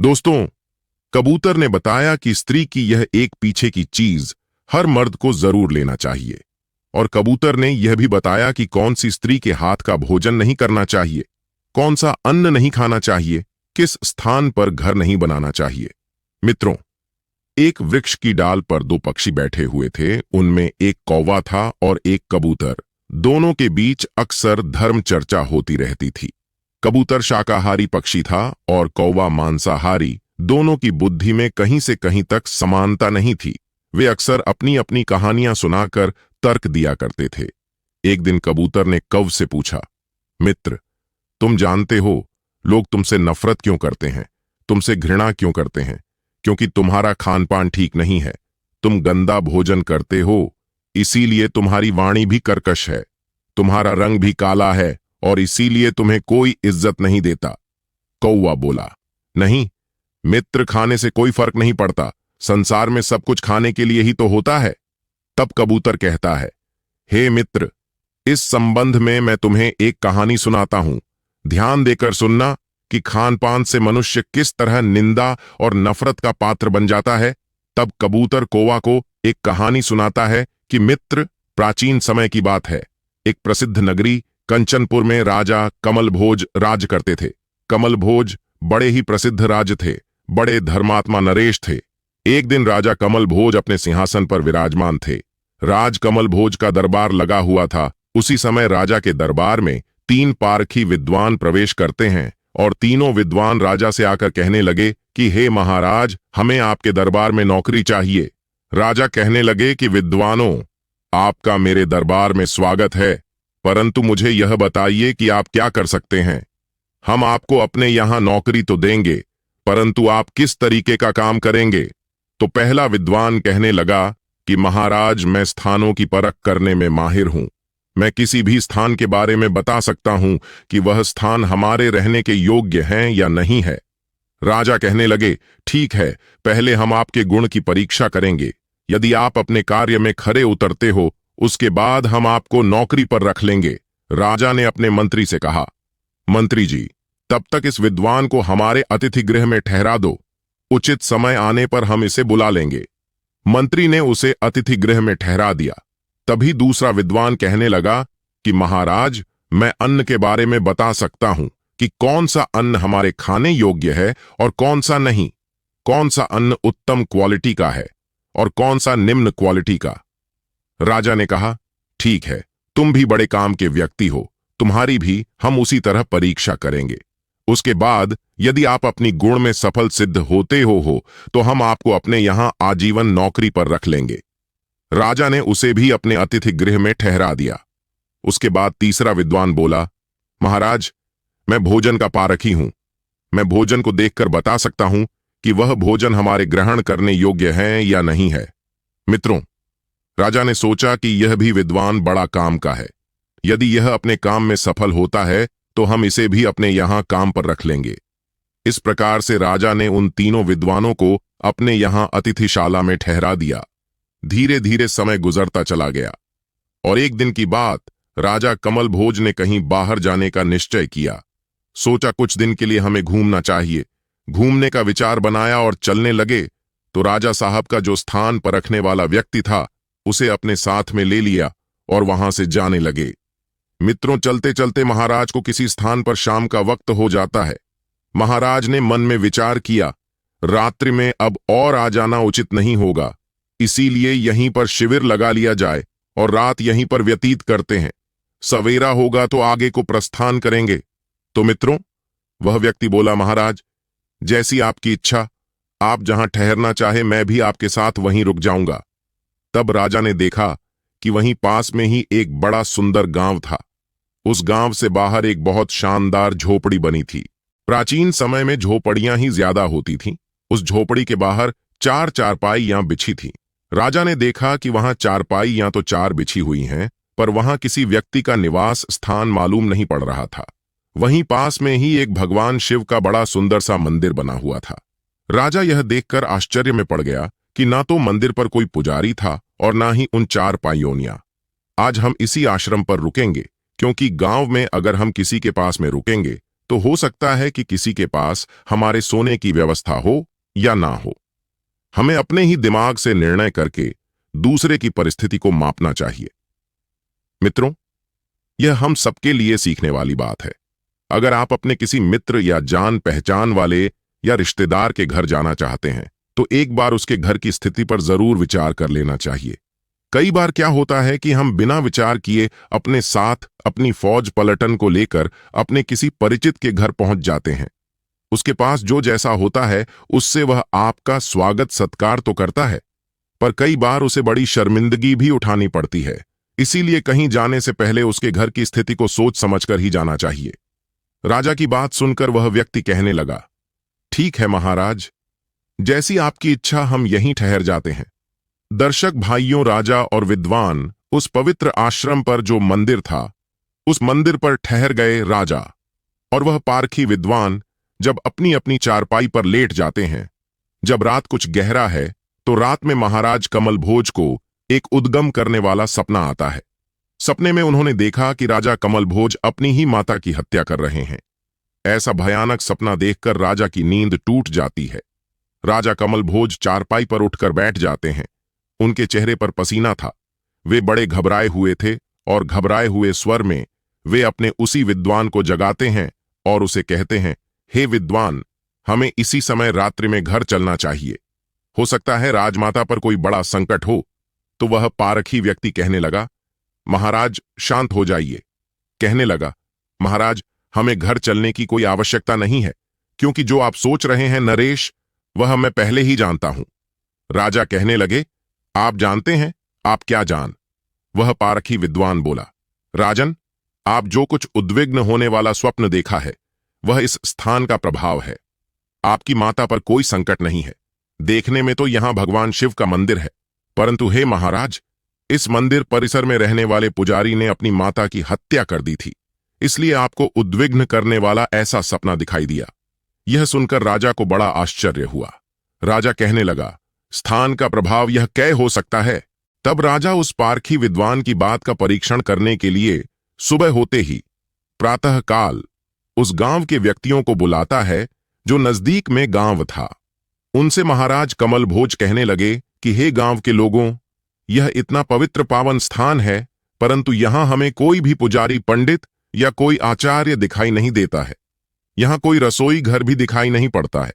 दोस्तों, कबूतर ने बताया कि स्त्री की यह एक पीछे की चीज हर मर्द को जरूर लेना चाहिए। और कबूतर ने यह भी बताया कि कौन सी स्त्री के हाथ का भोजन नहीं करना चाहिए, कौन सा अन्न नहीं खाना चाहिए, किस स्थान पर घर नहीं बनाना चाहिए। मित्रों, एक वृक्ष की डाल पर दो पक्षी बैठे हुए थे। उनमें एक कौवा था और एक कबूतर। दोनों के बीच अक्सर धर्म चर्चा होती रहती थी। कबूतर शाकाहारी पक्षी था और कौवा मांसाहारी। दोनों की बुद्धि में कहीं से कहीं तक समानता नहीं थी। वे अक्सर अपनी अपनी कहानियां सुनाकर तर्क दिया करते थे। एक दिन कबूतर ने कौव से पूछा, मित्र, तुम जानते हो लोग तुमसे नफरत क्यों करते हैं, तुमसे घृणा क्यों करते हैं? क्योंकि तुम्हारा खान पान ठीक नहीं है, तुम गंदा भोजन करते हो, इसीलिए तुम्हारी वाणी भी कर्कश है, तुम्हारा रंग भी काला है और इसीलिए तुम्हें कोई इज्जत नहीं देता। कौवा बोला, नहीं मित्र, खाने से कोई फर्क नहीं पड़ता, संसार में सब कुछ खाने के लिए ही तो होता है। तब कबूतर कहता है, हे मित्र, इस संबंध में मैं तुम्हें एक कहानी सुनाता हूं। ध्यान देकर सुनना कि खान पान से मनुष्य किस तरह निंदा और नफरत का पात्र बन जाता है। तब कबूतर कौवा को एक कहानी सुनाता है कि मित्र, प्राचीन समय की बात है। एक प्रसिद्ध नगरी कंचनपुर में राजा कमलभोज राज करते थे। कमलभोज बड़े ही प्रसिद्ध राज थे, बड़े धर्मात्मा नरेश थे। एक दिन राजा कमलभोज अपने सिंहासन पर विराजमान थे। राज कमलभोज का दरबार लगा हुआ था। उसी समय राजा के दरबार में 3 पारखी विद्वान प्रवेश करते हैं और तीनों विद्वान राजा से आकर कहने लगे कि हे महाराज, हमें आपके दरबार में नौकरी चाहिए। राजा कहने लगे कि विद्वानों, आपका मेरे दरबार में स्वागत है, परंतु मुझे यह बताइए कि आप क्या कर सकते हैं। हम आपको अपने यहां नौकरी तो देंगे, परंतु आप किस तरीके का काम करेंगे? तो पहला विद्वान कहने लगा कि महाराज, मैं स्थानों की परख करने में माहिर हूं। मैं किसी भी स्थान के बारे में बता सकता हूं कि वह स्थान हमारे रहने के योग्य है या नहीं है। राजा कहने लगे, ठीक है, पहले हम आपके गुण की परीक्षा करेंगे। यदि आप अपने कार्य में खरे उतरते हो, उसके बाद हम आपको नौकरी पर रख लेंगे। राजा ने अपने मंत्री से कहा, मंत्री जी, तब तक इस विद्वान को हमारे अतिथि गृह में ठहरा दो, उचित समय आने पर हम इसे बुला लेंगे। मंत्री ने उसे अतिथि गृह में ठहरा दिया। तभी दूसरा विद्वान कहने लगा कि महाराज, मैं अन्न के बारे में बता सकता हूं कि कौन सा अन्न हमारे खाने योग्य है और कौन सा नहीं, कौन सा अन्न उत्तम क्वालिटी का है और कौन सा निम्न क्वालिटी का। राजा ने कहा, ठीक है, तुम भी बड़े काम के व्यक्ति हो, तुम्हारी भी हम उसी तरह परीक्षा करेंगे। उसके बाद यदि आप अपनी गुण में सफल सिद्ध होते हो तो हम आपको अपने यहां आजीवन नौकरी पर रख लेंगे। राजा ने उसे भी अपने अतिथि गृह में ठहरा दिया। उसके बाद तीसरा विद्वान बोला, महाराज, मैं भोजन का पारखी हूं। मैं भोजन को देखकर बता सकता हूं कि वह भोजन हमारे ग्रहण करने योग्य है या नहीं है। मित्रों, राजा ने सोचा कि यह भी विद्वान बड़ा काम का है। यदि यह अपने काम में सफल होता है तो हम इसे भी अपने यहां काम पर रख लेंगे। इस प्रकार से राजा ने उन तीनों विद्वानों को अपने यहां अतिथिशाला में ठहरा दिया। धीरे धीरे समय गुजरता चला गया और एक दिन की बात, राजा कमलभोज ने कहीं बाहर जाने का निश्चय किया। सोचा कुछ दिन के लिए हमें घूमना चाहिए। घूमने का विचार बनाया और चलने लगे तो राजा साहब का जो स्थान पर रखने वाला व्यक्ति था, उसे अपने साथ में ले लिया और वहां से जाने लगे। मित्रों, चलते चलते महाराज को किसी स्थान पर शाम का वक्त हो जाता है। महाराज ने मन में विचार किया, रात्रि में अब और आ जाना उचित नहीं होगा, इसीलिए यहीं पर शिविर लगा लिया जाए और रात यहीं पर व्यतीत करते हैं। सवेरा होगा तो आगे को प्रस्थान करेंगे। तो मित्रों, वह व्यक्ति बोला, महाराज, जैसी आपकी इच्छा, आप जहां ठहरना चाहे मैं भी आपके साथ वहीं रुक जाऊंगा। तब राजा ने देखा कि वहीं पास में ही एक बड़ा सुंदर गांव था। उस गांव से बाहर एक बहुत शानदार झोपड़ी बनी थी। प्राचीन समय में झोपड़ियां ही ज्यादा होती थीं। उस झोपड़ी के बाहर 4 चारपाइयां बिछी थीं। राजा ने देखा कि वहां चारपाइयां तो 4 बिछी हुई हैं, पर वहां किसी व्यक्ति का निवास स्थान मालूम नहीं पड़ रहा था। वहीं पास में ही एक भगवान शिव का बड़ा सुंदर सा मंदिर बना हुआ था। राजा यह देखकर आश्चर्य में पड़ गया कि ना तो मंदिर पर कोई पुजारी था और ना ही उन 4 पाइयोनियां। आज हम इसी आश्रम पर रुकेंगे, क्योंकि गांव में अगर हम किसी के पास में रुकेंगे तो हो सकता है कि किसी के पास हमारे सोने की व्यवस्था हो या ना हो। हमें अपने ही दिमाग से निर्णय करके दूसरे की परिस्थिति को मापना चाहिए। मित्रों, यह हम सबके लिए सीखने वाली बात है। अगर आप अपने किसी मित्र या जान पहचान वाले या रिश्तेदार के घर जाना चाहते हैं, तो एक बार उसके घर की स्थिति पर जरूर विचार कर लेना चाहिए। कई बार क्या होता है कि हम बिना विचार किए अपने साथ अपनी फौज पलटन को लेकर अपने किसी परिचित के घर पहुंच जाते हैं। उसके पास जो जैसा होता है उससे वह आपका स्वागत सत्कार तो करता है, पर कई बार उसे बड़ी शर्मिंदगी भी उठानी पड़ती है। इसीलिए कहीं जाने से पहले उसके घर की स्थिति को सोच समझकर ही जाना चाहिए। राजा की बात सुनकर वह व्यक्ति कहने लगा, ठीक है महाराज, जैसी आपकी इच्छा, हम यहीं ठहर जाते हैं। दर्शक भाइयों, राजा और विद्वान उस पवित्र आश्रम पर जो मंदिर था, उस मंदिर पर ठहर गए। राजा और वह पारखी विद्वान जब अपनी अपनी चारपाई पर लेट जाते हैं। जब रात कुछ गहरा है तो रात में महाराज कमलभोज को एक उद्गम करने वाला सपना आता है। सपने में उन्होंने देखा कि राजा कमलभोज अपनी ही माता की हत्या कर रहे हैं। ऐसा भयानक सपना देखकर राजा की नींद टूट जाती है। राजा कमलभोज चारपाई पर उठकर बैठ जाते हैं। उनके चेहरे पर पसीना था। वे बड़े घबराए हुए थे और घबराए हुए स्वर में वे अपने उसी विद्वान को जगाते हैं और उसे कहते हैं, हे विद्वान, हमें इसी समय रात्रि में घर चलना चाहिए। हो सकता है राजमाता पर कोई बड़ा संकट हो। तो वह पारखी व्यक्ति कहने लगा, महाराज शांत हो जाइए। कहने लगा, महाराज, हमें घर चलने की कोई आवश्यकता नहीं है, क्योंकि जो आप सोच रहे हैं नरेश, वह मैं पहले ही जानता हूं। राजा कहने लगे, आप जानते हैं? आप क्या जान? वह पारखी विद्वान बोला, राजन, आप जो कुछ उद्विग्न होने वाला स्वप्न देखा है, वह इस स्थान का प्रभाव है। आपकी माता पर कोई संकट नहीं है। देखने में तो यहां भगवान शिव का मंदिर है, परंतु हे महाराज, इस मंदिर परिसर में रहने वाले पुजारी ने अपनी माता की हत्या कर दी थी। इसलिए आपको उद्विग्न करने वाला ऐसा सपना दिखाई दिया। यह सुनकर राजा को बड़ा आश्चर्य हुआ। राजा कहने लगा, स्थान का प्रभाव यह कै हो सकता है? तब राजा उस पारखी विद्वान की बात का परीक्षण करने के लिए सुबह होते ही प्रातःकाल उस गांव के व्यक्तियों को बुलाता है जो नजदीक में गांव था। उनसे महाराज कमलभोज कहने लगे कि हे गांव के लोगों, यह इतना पवित्र पावन स्थान है, परंतु यहां हमें कोई भी पुजारी पंडित या कोई आचार्य दिखाई नहीं देता है। यहां कोई रसोई घर भी दिखाई नहीं पड़ता है।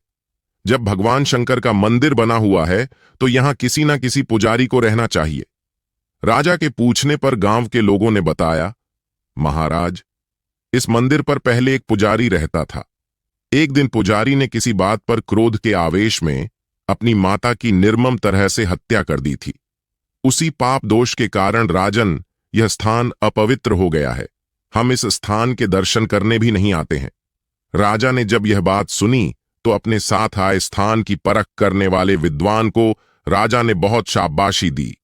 जब भगवान शंकर का मंदिर बना हुआ है तो यहां किसी न किसी पुजारी को रहना चाहिए। राजा के पूछने पर गांव के लोगों ने बताया, महाराज, इस मंदिर पर पहले एक पुजारी रहता था। एक दिन पुजारी ने किसी बात पर क्रोध के आवेश में अपनी माता की निर्मम तरह से हत्या कर दी थी। उसी पाप दोष के कारण राजन, यह स्थान अपवित्र हो गया है। हम इस स्थान के दर्शन करने भी नहीं आते हैं। राजा ने जब यह बात सुनी तो अपने साथ आए स्थान की परख करने वाले विद्वान को राजा ने बहुत शाबाशी दी।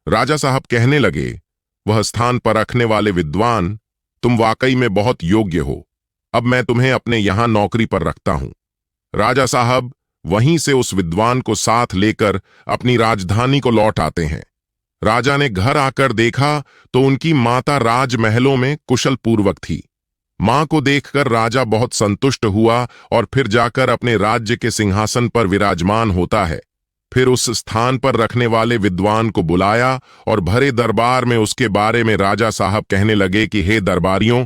राजा साहब कहने लगे, वह स्थान परखने वाले विद्वान, तुम वाकई में बहुत योग्य हो। अब मैं तुम्हें अपने यहां नौकरी पर रखता हूं। राजा साहब वहीं से उस विद्वान को साथ लेकर अपनी राजधानी को लौट आते हैं। राजा ने घर आकर देखा तो उनकी माता राजमहलों में कुशल पूर्वक थी। मां को देखकर राजा बहुत संतुष्ट हुआ और फिर जाकर अपने राज्य के सिंहासन पर विराजमान होता है। फिर उस स्थान पर रखने वाले विद्वान को बुलाया और भरे दरबार में उसके बारे में राजा साहब कहने लगे कि हे दरबारियों,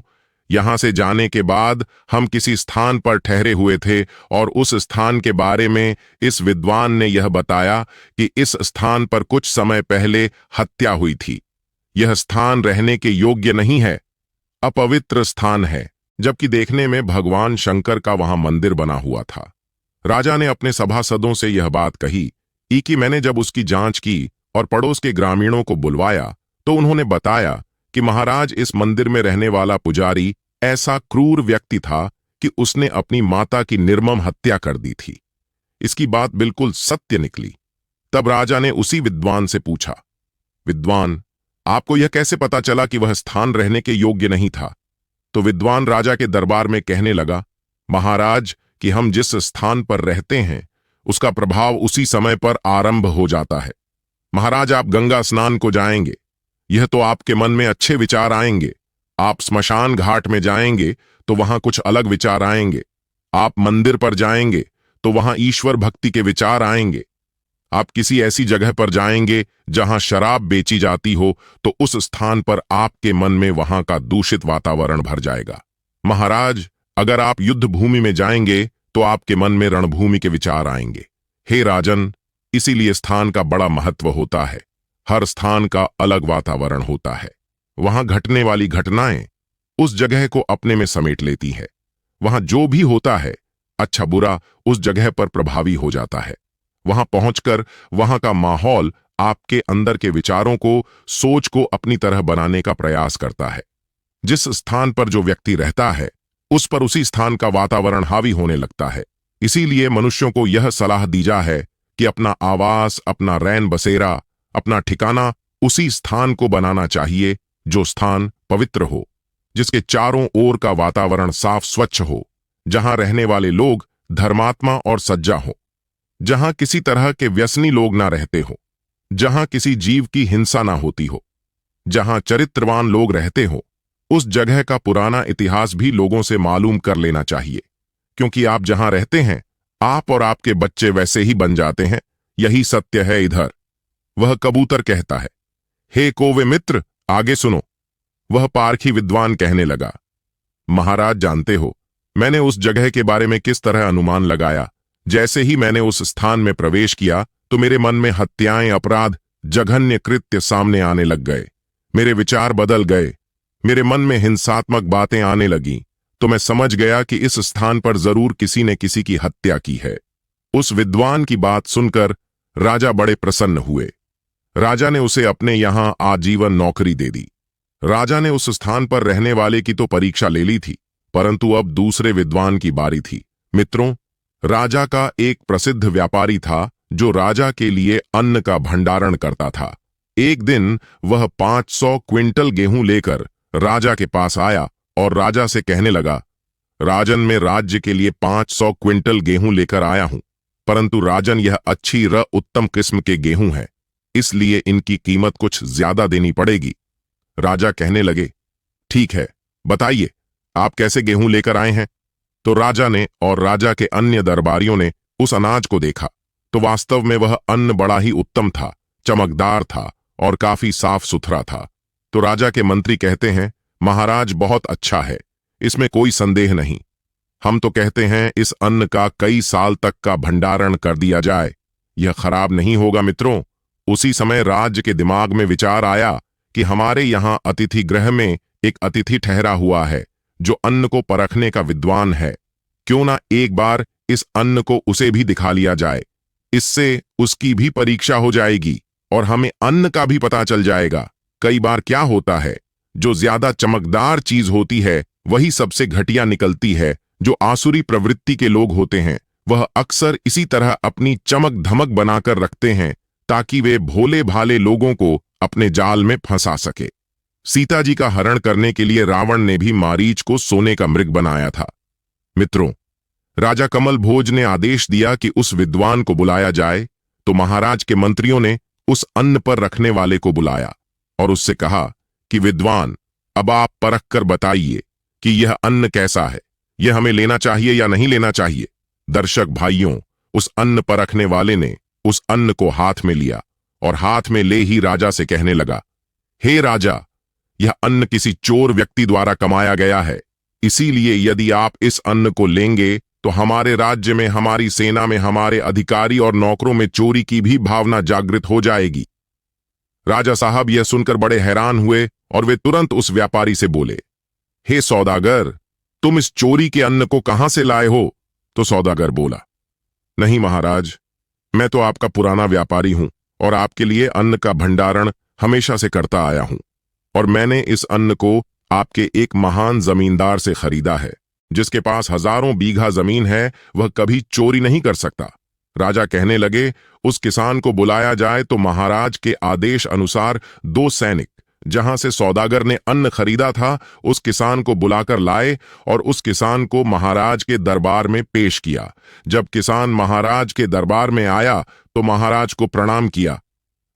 यहां से जाने के बाद हम किसी स्थान पर ठहरे हुए थे और उस स्थान के बारे में इस विद्वान ने यह बताया कि इस स्थान पर कुछ समय पहले हत्या हुई थी। यह स्थान रहने के योग्य नहीं है, अपवित्र स्थान है, जबकि देखने में भगवान शंकर का वहां मंदिर बना हुआ था। राजा ने अपने सभासदों से यह बात कही कि मैंने जब उसकी जांच की और पड़ोस के ग्रामीणों को बुलवाया तो उन्होंने बताया कि महाराज, इस मंदिर में रहने वाला पुजारी ऐसा क्रूर व्यक्ति था कि उसने अपनी माता की निर्मम हत्या कर दी थी। इसकी बात बिल्कुल सत्य निकली। तब राजा ने उसी विद्वान से पूछा, विद्वान, आपको यह कैसे पता चला कि वह स्थान रहने के योग्य नहीं था? तो विद्वान राजा के दरबार में कहने लगा, महाराज, कि हम जिस स्थान पर रहते हैं उसका प्रभाव उसी समय पर आरंभ हो जाता है। महाराज, आप गंगा स्नान को जाएंगे, यह तो आपके मन में अच्छे विचार आएंगे। आप स्मशान घाट में जाएंगे तो वहां कुछ अलग विचार आएंगे। आप मंदिर पर जाएंगे तो वहां ईश्वर भक्ति के विचार आएंगे। आप किसी ऐसी जगह पर जाएंगे जहां शराब बेची जाती हो तो उस स्थान पर आपके मन में वहां का दूषित वातावरण भर जाएगा। महाराज, अगर आप युद्ध भूमि में जाएंगे तो आपके मन में रणभूमि के विचार आएंगे। हे राजन, इसीलिए स्थान का बड़ा महत्व होता है। हर स्थान का अलग वातावरण होता है। वहां घटने वाली घटनाएं उस जगह को अपने में समेट लेती है। वहां जो भी होता है, अच्छा बुरा, उस जगह पर प्रभावी हो जाता है। वहां पहुंचकर वहां का माहौल आपके अंदर के विचारों को, सोच को अपनी तरह बनाने का प्रयास करता है। जिस स्थान पर जो व्यक्ति रहता है उस पर उसी स्थान का वातावरण हावी होने लगता है। इसीलिए मनुष्यों को यह सलाह दी जा है कि अपना आवास, अपना रैन बसेरा, अपना ठिकाना उसी स्थान को बनाना चाहिए जो स्थान पवित्र हो, जिसके चारों ओर का वातावरण साफ स्वच्छ हो, जहां रहने वाले लोग धर्मात्मा और सज्जा हो, जहां किसी तरह के व्यसनी लोग ना रहते हो, जहां किसी जीव की हिंसा ना होती हो, जहां चरित्रवान लोग रहते हो। उस जगह का पुराना इतिहास भी लोगों से मालूम कर लेना चाहिए, क्योंकि आप जहां रहते हैं आप और आपके बच्चे वैसे ही बन जाते हैं। यही सत्य है इधर। वह कबूतर कहता है, हे कोवे मित्र, आगे सुनो। वह पारखी विद्वान कहने लगा, महाराज जानते हो मैंने उस जगह के बारे में किस तरह अनुमान लगाया। जैसे ही मैंने उस स्थान में प्रवेश किया तो मेरे मन में हत्याएं, अपराध, जघन्य कृत्य सामने आने लग गए। मेरे विचार बदल गए। मेरे मन में हिंसात्मक बातें आने लगीं। तो मैं समझ गया कि इस स्थान पर जरूर किसी ने किसी की हत्या की है। उस विद्वान की बात सुनकर राजा बड़े प्रसन्न हुए। राजा ने उसे अपने यहां आजीवन नौकरी दे दी। राजा ने उस स्थान पर रहने वाले की तो परीक्षा ले ली थी, परंतु अब दूसरे विद्वान की बारी थी। मित्रों, राजा का एक प्रसिद्ध व्यापारी था जो राजा के लिए अन्न का भंडारण करता था। एक दिन वह 500 क्विंटल गेहूं लेकर राजा के पास आया और राजा से कहने लगा, राजन, मैं राज्य के लिए 500 क्विंटल गेहूं लेकर आया हूं, परंतु राजन यह अच्छी उत्तम किस्म के गेहूं है, इसलिए इनकी कीमत कुछ ज्यादा देनी पड़ेगी। राजा कहने लगे, ठीक है, बताइए आप कैसे गेहूं लेकर आए हैं। तो राजा ने और राजा के अन्य दरबारियों ने उस अनाज को देखा तो वास्तव में वह अन्न बड़ा ही उत्तम था, चमकदार था और काफी साफ सुथरा था। तो राजा के मंत्री कहते हैं, महाराज बहुत अच्छा है, इसमें कोई संदेह नहीं। हम तो कहते हैं इस अन्न का कई साल तक का भंडारण कर दिया जाए, यह खराब नहीं होगा। मित्रों, उसी समय राज्य के दिमाग में विचार आया कि हमारे यहां अतिथि गृह में एक अतिथि ठहरा हुआ है जो अन्न को परखने का विद्वान है। क्यों ना एक बार इस अन्न को उसे भी दिखा लिया जाए, इससे उसकी भी परीक्षा हो जाएगी और हमें अन्न का भी पता चल जाएगा। कई बार क्या होता है, जो ज्यादा चमकदार चीज होती है वही सबसे घटिया निकलती है। जो आसुरी प्रवृत्ति के लोग होते हैं वह अक्सर इसी तरह अपनी चमक धमक बनाकर रखते हैं ताकि वे भोले भाले लोगों को अपने जाल में फंसा सके। सीता जी का हरण करने के लिए रावण ने भी मारीच को सोने का मृग बनाया था। मित्रों, राजा कमल भोज ने आदेश दिया कि उस विद्वान को बुलाया जाए, तो महाराज के मंत्रियों ने उस अन्न पर रखने वाले को बुलाया और उससे कहा कि विद्वान, अब आप परख कर बताइए कि यह अन्न कैसा है, यह हमें लेना चाहिए या नहीं लेना चाहिए। दर्शक भाइयों, उस अन्न परखने वाले ने उस अन्न को हाथ में लिया और हाथ में ले ही राजा से कहने लगा, हे राजा, यह अन्न किसी चोर व्यक्ति द्वारा कमाया गया है, इसीलिए यदि आप इस अन्न को लेंगे तो हमारे राज्य में, हमारी सेना में, हमारे अधिकारी और नौकरों में चोरी की भी भावना जागृत हो जाएगी। राजा साहब यह सुनकर बड़े हैरान हुए और वे तुरंत उस व्यापारी से बोले, हे सौदागर, तुम इस चोरी के अन्न को कहां से लाए हो? तो सौदागर बोला, नहीं महाराज, मैं तो आपका पुराना व्यापारी हूं और आपके लिए अन्न का भंडारण हमेशा से करता आया हूं, और मैंने इस अन्न को आपके एक महान जमींदार से खरीदा है, जिसके पास हजारों बीघा जमीन है। वह कभी चोरी नहीं कर सकता। राजा कहने लगे, उस किसान को बुलाया जाए। तो महाराज के आदेश अनुसार 2 सैनिक जहां से सौदागर ने अन्न खरीदा था उस किसान को बुलाकर लाए और उस किसान को महाराज के दरबार में पेश किया। जब किसान महाराज के दरबार में आया तो महाराज को प्रणाम किया।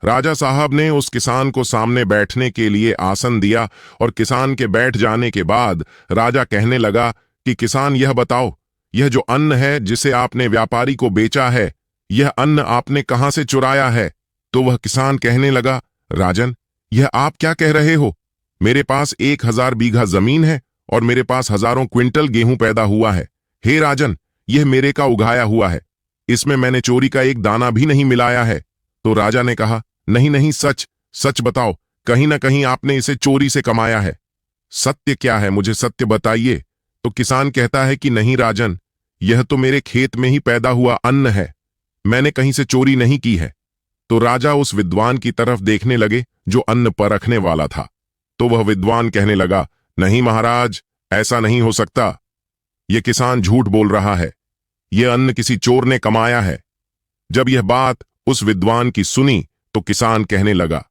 राजा साहब ने उस किसान को सामने बैठने के लिए आसन दिया और किसान के बैठ जाने के बाद राजा कहने लगा कि किसान यह बताओ, यह जो अन्न है जिसे आपने व्यापारी को बेचा है, यह अन्न आपने कहां से चुराया है? तो वह किसान कहने लगा, राजन, यह आप क्या कह रहे हो? मेरे पास 1000 बीघा जमीन है और मेरे पास हजारों क्विंटल गेहूं पैदा हुआ है। हे राजन, यह मेरे का उगाया हुआ है, इसमें मैंने चोरी का एक दाना भी नहीं मिलाया है। तो राजा ने कहा, नहीं नहीं, सच सच बताओ, कहीं ना कहीं आपने इसे चोरी से कमाया है। सत्य क्या है, मुझे सत्य बताइए। तो किसान कहता है कि नहीं राजन, यह तो मेरे खेत में ही पैदा हुआ अन्न है, मैंने कहीं से चोरी नहीं की है। तो राजा उस विद्वान की तरफ देखने लगे जो अन्न परखने वाला था। तो वह विद्वान कहने लगा, नहीं महाराज, ऐसा नहीं हो सकता, यह किसान झूठ बोल रहा है, यह अन्न किसी चोर ने कमाया है। जब यह बात उस विद्वान की सुनी तो किसान कहने लगा,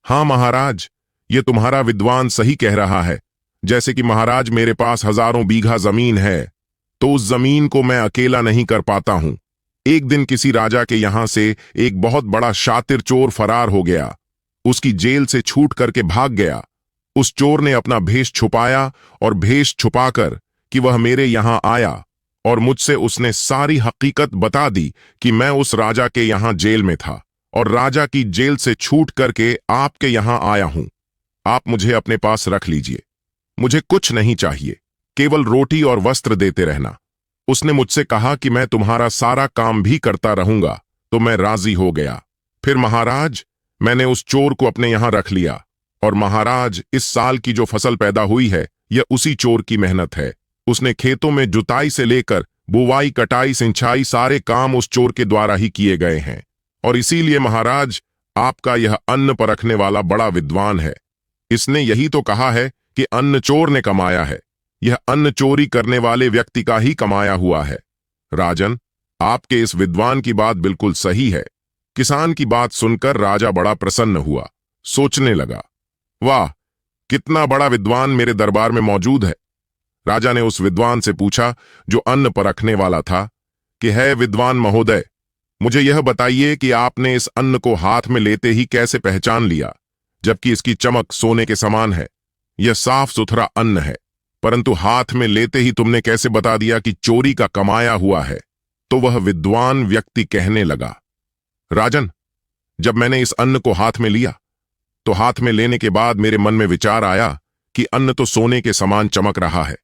हां महाराज, यह तुम्हारा विद्वान सही कह रहा है। जैसे कि महाराज, मेरे पास हजारों बीघा जमीन है, तो उस जमीन को मैं अकेला नहीं कर पाता हूं। एक दिन किसी राजा के यहां से एक बहुत बड़ा शातिर चोर फरार हो गया, उसकी जेल से छूट करके भाग गया। उस चोर ने अपना भेष छुपाया और भेष छुपाकर कि वह मेरे यहां आया और मुझसे उसने सारी हकीकत बता दी कि मैं उस राजा के यहां जेल में था और राजा की जेल से छूट करके आपके यहां आया हूं। आप मुझे अपने पास रख लीजिए, मुझे कुछ नहीं चाहिए, केवल रोटी और वस्त्र देते रहना। उसने मुझसे कहा कि मैं तुम्हारा सारा काम भी करता रहूंगा, तो मैं राजी हो गया। फिर महाराज, मैंने उस चोर को अपने यहां रख लिया और महाराज, इस साल की जो फसल पैदा हुई है, यह उसी चोर की मेहनत है। उसने खेतों में जुताई से लेकर बुवाई, कटाई, सिंचाई, सारे काम उस चोर के द्वारा ही किए गए हैं। और इसीलिए महाराज, आपका यह अन्न परखने वाला बड़ा विद्वान है। इसने यही तो कहा है कि अन्न चोर ने कमाया है, यह अन्न चोरी करने वाले व्यक्ति का ही कमाया हुआ है। राजन, आपके इस विद्वान की बात बिल्कुल सही है। किसान की बात सुनकर राजा बड़ा प्रसन्न हुआ, सोचने लगा, वाह, कितना बड़ा विद्वान मेरे दरबार में मौजूद है। राजा ने उस विद्वान से पूछा जो अन्न परखने वाला था कि है विद्वान महोदय, मुझे यह बताइए कि आपने इस अन्न को हाथ में लेते ही कैसे पहचान लिया, जबकि इसकी चमक सोने के समान है। यह साफ सुथरा अन्न है, परंतु हाथ में लेते ही तुमने कैसे बता दिया कि चोरी का कमाया हुआ है? तो वह विद्वान व्यक्ति कहने लगा, राजन, जब मैंने इस अन्न को हाथ में लिया तो हाथ में लेने के बाद मेरे मन में विचार आया कि अन्न तो सोने के समान चमक रहा है।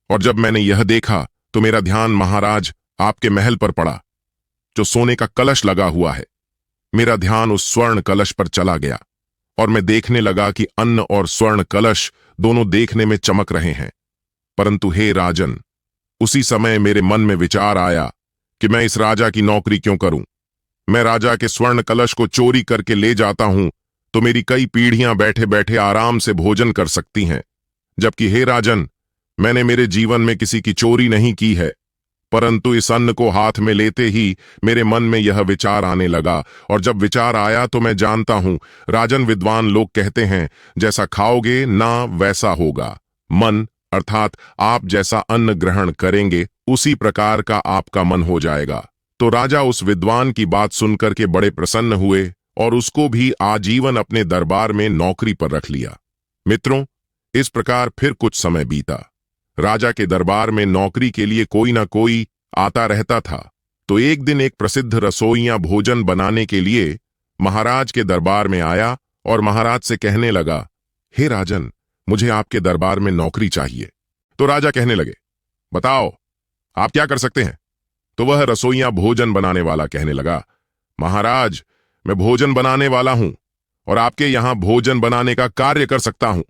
और जब मैंने यह देखा तो मेरा ध्यान महाराज आपके महल पर पड़ा, जो सोने का कलश लगा हुआ है। मेरा ध्यान उस स्वर्ण कलश पर चला गया और मैं देखने लगा कि अन्न और स्वर्ण कलश दोनों देखने में चमक रहे हैं। परंतु हे राजन, उसी समय मेरे मन में विचार आया कि मैं इस राजा की नौकरी क्यों करूं? मैं राजा के स्वर्ण कलश को चोरी करके ले जाता हूं तो मेरी कई पीढ़ियां बैठे बैठे आराम से भोजन कर सकती हैं, जबकि हे राजन, मैंने मेरे जीवन में किसी की चोरी नहीं की है। परंतु इस अन्न को हाथ में लेते ही मेरे मन में यह विचार आने लगा, और जब विचार आया तो मैं जानता हूं, राजन, विद्वान लोग कहते हैं, जैसा खाओगे ना वैसा होगा। मन अर्थात आप जैसा अन्न ग्रहण करेंगे उसी प्रकार का आपका मन हो जाएगा। तो राजा उस विद्वान की बात सुनकर के बड़े प्रसन्न हुए और उसको भी आजीवन अपने दरबार में नौकरी पर रख लिया। मित्रों, इस प्रकार फिर कुछ समय बीता। राजा के दरबार में नौकरी के लिए कोई ना कोई आता रहता था। तो एक दिन एक प्रसिद्ध रसोइया भोजन बनाने के लिए महाराज के दरबार में आया और महाराज से कहने लगा, हे राजन, मुझे आपके दरबार में नौकरी चाहिए। तो राजा कहने लगे, बताओ आप क्या कर सकते हैं? तो वह रसोइया भोजन बनाने वाला कहने लगा, महाराज, मैं भोजन बनाने वाला हूं और आपके यहां भोजन बनाने का कार्य कर सकता हूं।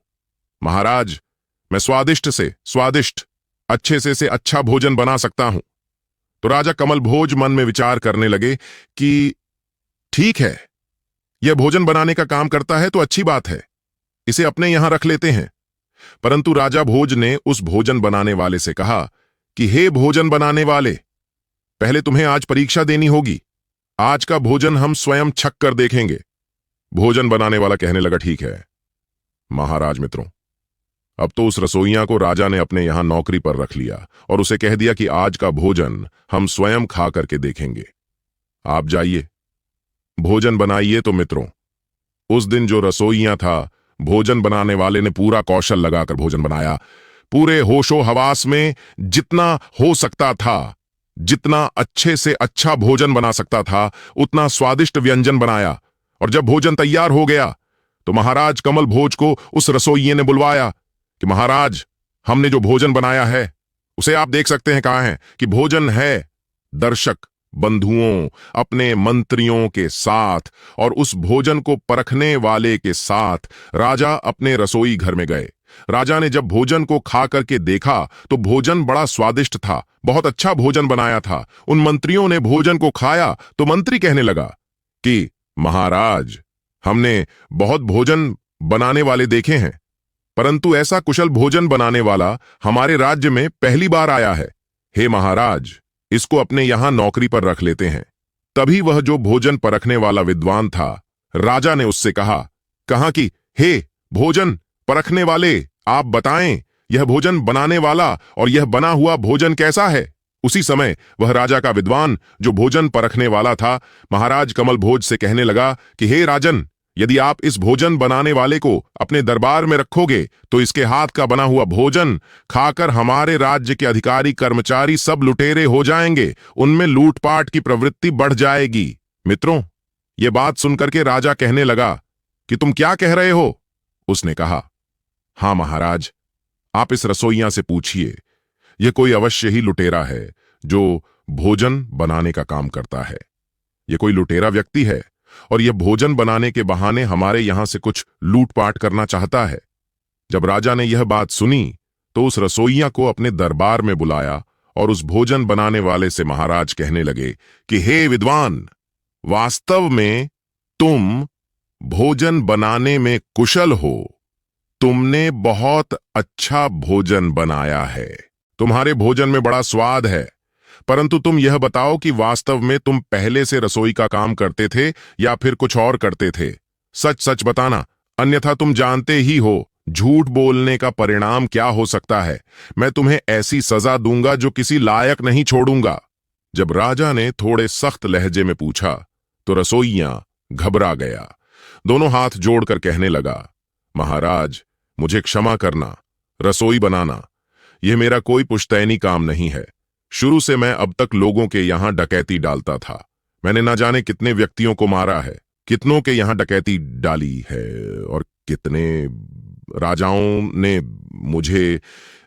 महाराज, मैं स्वादिष्ट से स्वादिष्ट, अच्छे से अच्छा भोजन बना सकता हूं। तो राजा कमल भोज मन में विचार करने लगे कि ठीक है, यह भोजन बनाने का काम करता है तो अच्छी बात है, इसे अपने यहां रख लेते हैं। परंतु राजा भोज ने उस भोजन बनाने वाले से कहा कि हे भोजन बनाने वाले, पहले तुम्हें आज परीक्षा देनी होगी, आज का भोजन हम स्वयं छक कर देखेंगे। भोजन बनाने वाला कहने लगा, ठीक है महाराज। मित्रों, अब तो उस रसोइया को राजा ने अपने यहां नौकरी पर रख लिया और उसे कह दिया कि आज का भोजन हम स्वयं खा करके देखेंगे, आप जाइए भोजन बनाइए। तो मित्रों, उस दिन जो रसोइया था, भोजन बनाने वाले ने पूरा कौशल लगाकर भोजन बनाया। पूरे होशो हवास में जितना हो सकता था, जितना अच्छे से अच्छा भोजन बना सकता था, उतना स्वादिष्ट व्यंजन बनाया। और जब भोजन तैयार हो गया तो महाराज कमल भोज को उस रसोइये ने बुलवाया कि महाराज, हमने जो भोजन बनाया है उसे आप देख सकते हैं। कहाँ है कि भोजन है। दर्शक बंधुओं अपने मंत्रियों के साथ और उस भोजन को परखने वाले के साथ राजा अपने रसोई घर में गए। राजा ने जब भोजन को खा करके देखा तो भोजन बड़ा स्वादिष्ट था, बहुत अच्छा भोजन बनाया था। उन मंत्रियों ने भोजन को खाया तो मंत्री कहने लगा कि महाराज, हमने बहुत भोजन बनाने वाले देखे हैं, परंतु ऐसा कुशल भोजन बनाने वाला हमारे राज्य में पहली बार आया है। हे महाराज, इसको अपने यहां नौकरी पर रख लेते हैं। तभी वह जो भोजन परखने वाला विद्वान था, राजा ने उससे कहा कि हे भोजन परखने वाले, आप बताएं, यह भोजन बनाने वाला और यह बना हुआ भोजन कैसा है। उसी समय वह राजा का विद्वान जो भोजन परखने वाला था, महाराज कमल भोज से कहने लगा कि हे राजन, यदि आप इस भोजन बनाने वाले को अपने दरबार में रखोगे तो इसके हाथ का बना हुआ भोजन खाकर हमारे राज्य के अधिकारी कर्मचारी सब लुटेरे हो जाएंगे, उनमें लूटपाट की प्रवृत्ति बढ़ जाएगी। मित्रों, यह बात सुनकर के राजा कहने लगा कि तुम क्या कह रहे हो। उसने कहा, हां महाराज, आप इस रसोइया से पूछिए, यह कोई अवश्य ही लुटेरा है जो भोजन बनाने का काम करता है। यह कोई लुटेरा व्यक्ति है और यह भोजन बनाने के बहाने हमारे यहां से कुछ लूटपाट करना चाहता है। जब राजा ने यह बात सुनी तो उस रसोइया को अपने दरबार में बुलाया और उस भोजन बनाने वाले से महाराज कहने लगे कि हे विद्वान, वास्तव में तुम भोजन बनाने में कुशल हो। तुमने बहुत अच्छा भोजन बनाया है, तुम्हारे भोजन में बड़ा स्वाद है, परंतु तुम यह बताओ कि वास्तव में तुम पहले से रसोई का काम करते थे या फिर कुछ और करते थे। सच सच बताना, अन्यथा तुम जानते ही हो झूठ बोलने का परिणाम क्या हो सकता है। मैं तुम्हें ऐसी सजा दूंगा जो किसी लायक नहीं छोड़ूंगा। जब राजा ने थोड़े सख्त लहजे में पूछा तो रसोइया घबरा गया। दोनों हाथ जोड़कर कहने लगा, महाराज, मुझे क्षमा करना, रसोई बनाना यह मेरा कोई पुश्तैनी काम नहीं है। शुरू से मैं अब तक लोगों के यहां डकैती डालता था। मैंने ना जाने कितने व्यक्तियों को मारा है, कितनों के यहां डकैती डाली है और कितने राजाओं ने मुझे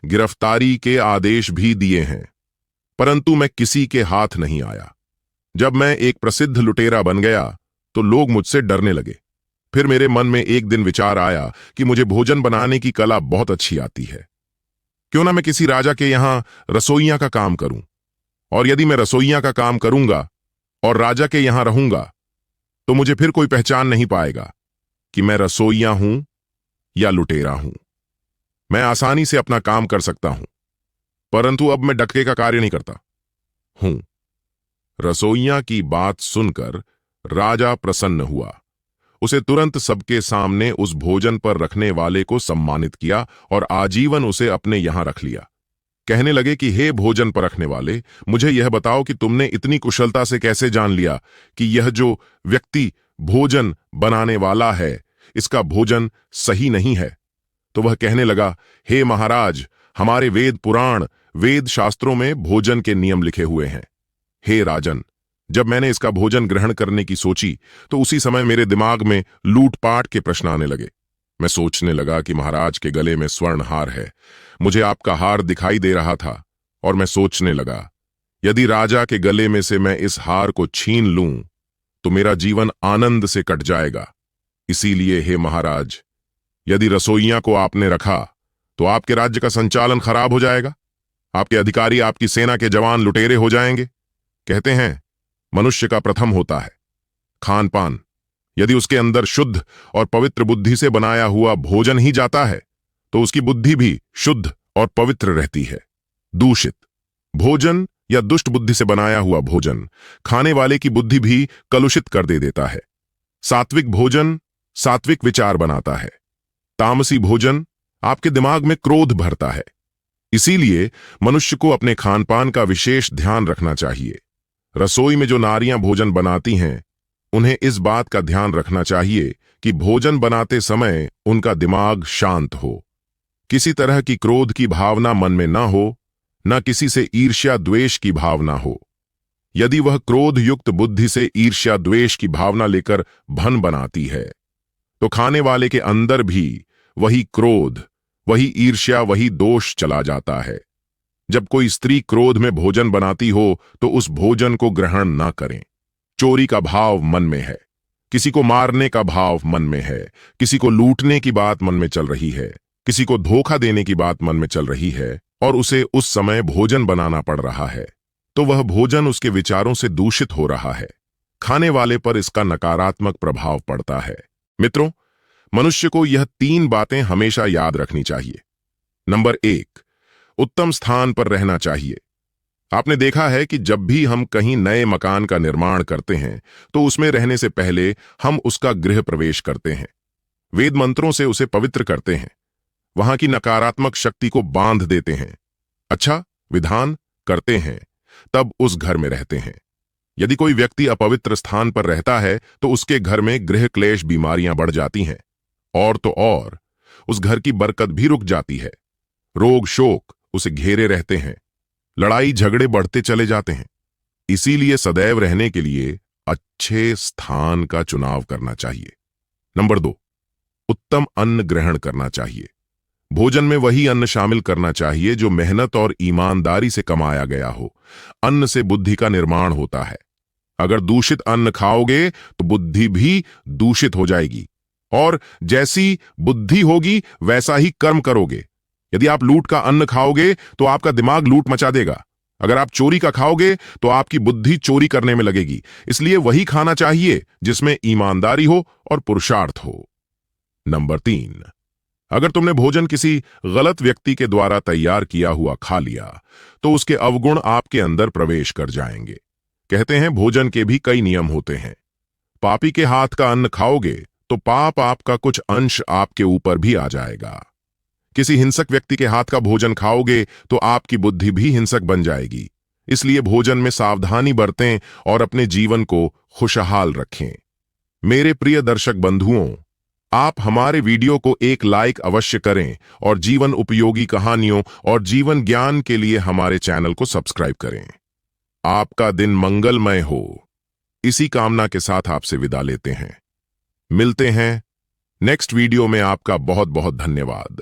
गिरफ्तारी के आदेश भी दिए हैं, परंतु मैं किसी के हाथ नहीं आया। जब मैं एक प्रसिद्ध लुटेरा बन गया तो लोग मुझसे डरने लगे। फिर मेरे मन में एक दिन विचार आया कि मुझे भोजन बनाने की कला बहुत अच्छी आती है, क्यों ना मैं किसी राजा के यहां रसोइया का काम करूं। और यदि मैं रसोइया का काम करूंगा और राजा के यहां रहूंगा तो मुझे फिर कोई पहचान नहीं पाएगा कि मैं रसोइया हूं या लुटेरा हूं। मैं आसानी से अपना काम कर सकता हूं, परंतु अब मैं डकैती का कार्य नहीं करता हूं। रसोइया की बात सुनकर राजा प्रसन्न हुआ। उसे तुरंत सबके सामने उस भोजन पर रखने वाले को सम्मानित किया और आजीवन उसे अपने यहां रख लिया। कहने लगे कि हे भोजन पर रखने वाले, मुझे यह बताओ कि तुमने इतनी कुशलता से कैसे जान लिया कि यह जो व्यक्ति भोजन बनाने वाला है इसका भोजन सही नहीं है। तो वह कहने लगा, हे महाराज, हमारे वेद पुराण, वेद शास्त्रों में भोजन के नियम लिखे हुए हैं। हे राजन, जब मैंने इसका भोजन ग्रहण करने की सोची तो उसी समय मेरे दिमाग में लूटपाट के प्रश्न आने लगे। मैं सोचने लगा कि महाराज के गले में स्वर्ण हार है, मुझे आपका हार दिखाई दे रहा था और मैं सोचने लगा, यदि राजा के गले में से मैं इस हार को छीन लूं तो मेरा जीवन आनंद से कट जाएगा। इसीलिए हे महाराज, यदि रसोइया को आपने रखा तो आपके राज्य का संचालन खराब हो जाएगा, आपके अधिकारी, आपकी सेना के जवान लुटेरे हो जाएंगे। कहते हैं मनुष्य का प्रथम होता है खान पान। यदि उसके अंदर शुद्ध और पवित्र बुद्धि से बनाया हुआ भोजन ही जाता है तो उसकी बुद्धि भी शुद्ध और पवित्र रहती है। दूषित भोजन या दुष्ट बुद्धि से बनाया हुआ भोजन खाने वाले की बुद्धि भी कलुषित कर देता है। सात्विक भोजन सात्विक विचार बनाता है, तामसी भोजन आपके दिमाग में क्रोध भरता है। इसीलिए मनुष्य को अपने खान पान का विशेष ध्यान रखना चाहिए। रसोई में जो नारियां भोजन बनाती हैं उन्हें इस बात का ध्यान रखना चाहिए कि भोजन बनाते समय उनका दिमाग शांत हो, किसी तरह की क्रोध की भावना मन में ना हो, न किसी से ईर्ष्या द्वेष की भावना हो। यदि वह क्रोध युक्त बुद्धि से ईर्ष्या द्वेष की भावना लेकर भन बनाती है, तो खाने वाले के अंदर भी वही क्रोध, वही ईर्ष्या, वही दोष चला जाता है। जब कोई स्त्री क्रोध में भोजन बनाती हो तो उस भोजन को ग्रहण ना करें। चोरी का भाव मन में है, किसी को मारने का भाव मन में है, किसी को लूटने की बात मन में चल रही है, किसी को धोखा देने की बात मन में चल रही है, और उसे उस समय भोजन बनाना पड़ रहा है, तो वह भोजन उसके विचारों से दूषित हो रहा है। खाने वाले पर इसका नकारात्मक प्रभाव पड़ता है। मित्रों, मनुष्य को यह 3 बातें हमेशा याद रखनी चाहिए। नंबर 1, उत्तम स्थान पर रहना चाहिए। आपने देखा है कि जब भी हम कहीं नए मकान का निर्माण करते हैं तो उसमें रहने से पहले हम उसका गृह प्रवेश करते हैं, वेद मंत्रों से उसे पवित्र करते हैं, वहां की नकारात्मक शक्ति को बांध देते हैं, अच्छा विधान करते हैं, तब उस घर में रहते हैं। यदि कोई व्यक्ति अपवित्र स्थान पर रहता है तो उसके घर में गृह क्लेश, बीमारियां बढ़ जाती हैं, और तो और उस घर की बरकत भी रुक जाती है। रोग शोक उसे घेरे रहते हैं, लड़ाई झगड़े बढ़ते चले जाते हैं। इसीलिए सदैव रहने के लिए अच्छे स्थान का चुनाव करना चाहिए। नंबर 2, उत्तम अन्न ग्रहण करना चाहिए। भोजन में वही अन्न शामिल करना चाहिए जो मेहनत और ईमानदारी से कमाया गया हो। अन्न से बुद्धि का निर्माण होता है। अगर दूषित अन्न खाओगे तो बुद्धि भी दूषित हो जाएगी, और जैसी बुद्धि होगी वैसा ही कर्म करोगे। यदि आप लूट का अन्न खाओगे तो आपका दिमाग लूट मचा देगा। अगर आप चोरी का खाओगे तो आपकी बुद्धि चोरी करने में लगेगी। इसलिए वही खाना चाहिए जिसमें ईमानदारी हो और पुरुषार्थ हो। नंबर 3, अगर तुमने भोजन किसी गलत व्यक्ति के द्वारा तैयार किया हुआ खा लिया तो उसके अवगुण आपके अंदर प्रवेश कर जाएंगे। कहते हैं भोजन के भी कई नियम होते हैं। पापी के हाथ का अन्न खाओगे तो पाप आपका कुछ अंश आपके ऊपर भी आ जाएगा। किसी हिंसक व्यक्ति के हाथ का भोजन खाओगे तो आपकी बुद्धि भी हिंसक बन जाएगी। इसलिए भोजन में सावधानी बरतें और अपने जीवन को खुशहाल रखें। मेरे प्रिय दर्शक बंधुओं, आप हमारे वीडियो को एक लाइक अवश्य करें और जीवन उपयोगी कहानियों और जीवन ज्ञान के लिए हमारे चैनल को सब्सक्राइब करें। आपका दिन मंगलमय हो, इसी कामना के साथ आपसे विदा लेते हैं। मिलते हैं नेक्स्ट वीडियो में। आपका बहुत बहुत धन्यवाद।